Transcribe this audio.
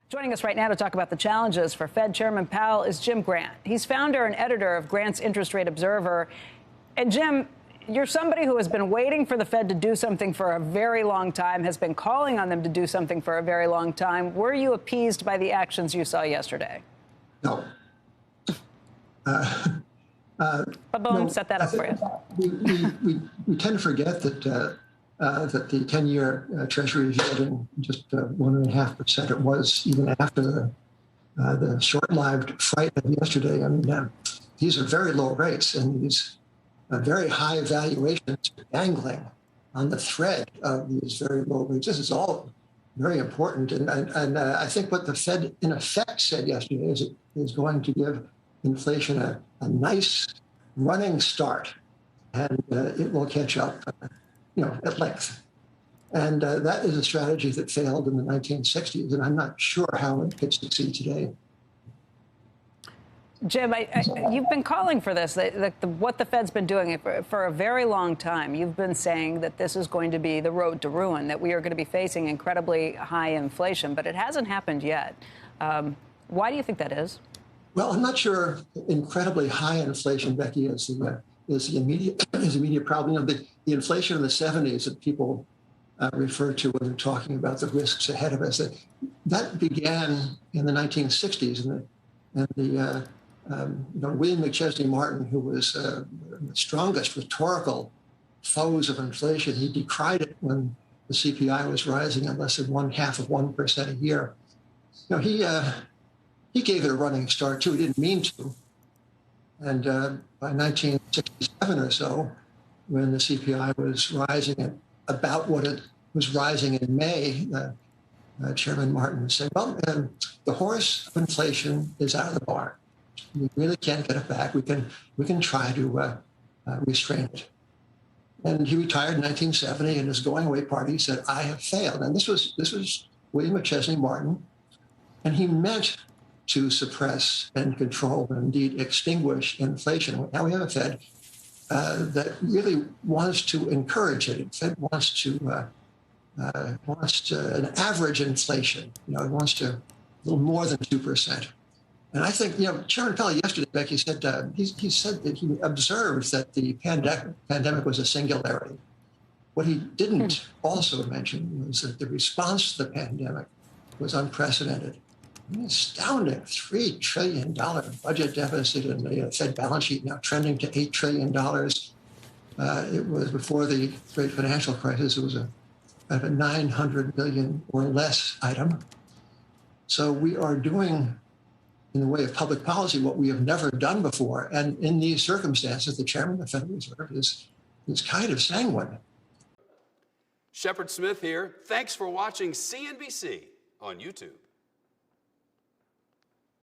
Joining us right now to talk about the challenges for Fed Chairman Powell is Jim Grant. He's founder and editor of Grant's Interest Rate Observer. And Jim, you're somebody who has been waiting for the Fed to do something for a very long time, has been calling on them to do something for a very long time. Were you appeased by the actions you saw yesterday? No. Boom, set that up for you. We tend to forget that that the 10-year Treasury is yielding just 1.5%. It was even after the short-lived fright of yesterday. I mean, these are very low rates, and these very high valuations dangling on the thread of these very low rates. This is all very important, and I think what the Fed in effect said yesterday is it is going to give inflation a nice running start, and it will catch up. At length. And that is a strategy that failed in the 1960s, and I'm not sure how it could succeed today. Jim, you've been calling for this, what the Fed's been doing for a very long time. You've been saying that this is going to be the road to ruin, that we are going to be facing incredibly high inflation, but it hasn't happened yet. Why do you think that is? Well, I'm not sure incredibly high inflation, Becky, is the immediate problem. The inflation in the 70s that people refer to when they're talking about the risks ahead of us, that began in the 1960s, and William McChesney Martin, who was the strongest rhetorical foes of inflation, he decried it when the CPI was rising at less than 0.5% a year. He gave it a running start too. He didn't mean to. And by 1967 or so, when the CPI was rising at about what it was rising in May, Chairman Martin said, well, the horse of inflation is out of the barn. We really can't get it back. We can try to restrain it. And he retired in 1970, and his going away party said, I have failed. And this was William McChesney Martin, and he meant to suppress and control and indeed extinguish inflation. Now we have a Fed that really wants to encourage it. The Fed wants an average inflation. It wants a little more than 2%. And I think, Chairman Powell yesterday, Becky, said he said that he observed that the pandemic was a singularity. What he didn't also mention was that the response to the pandemic was unprecedented. An astounding $3 trillion budget deficit, and the Fed balance sheet now trending to $8 trillion. It was before the great financial crisis. It was a 900 billion or less item. So we are doing, in the way of public policy, what we have never done before. And in these circumstances, the chairman of the Federal Reserve is kind of sanguine. Shepard Smith here. Thanks for watching CNBC on YouTube.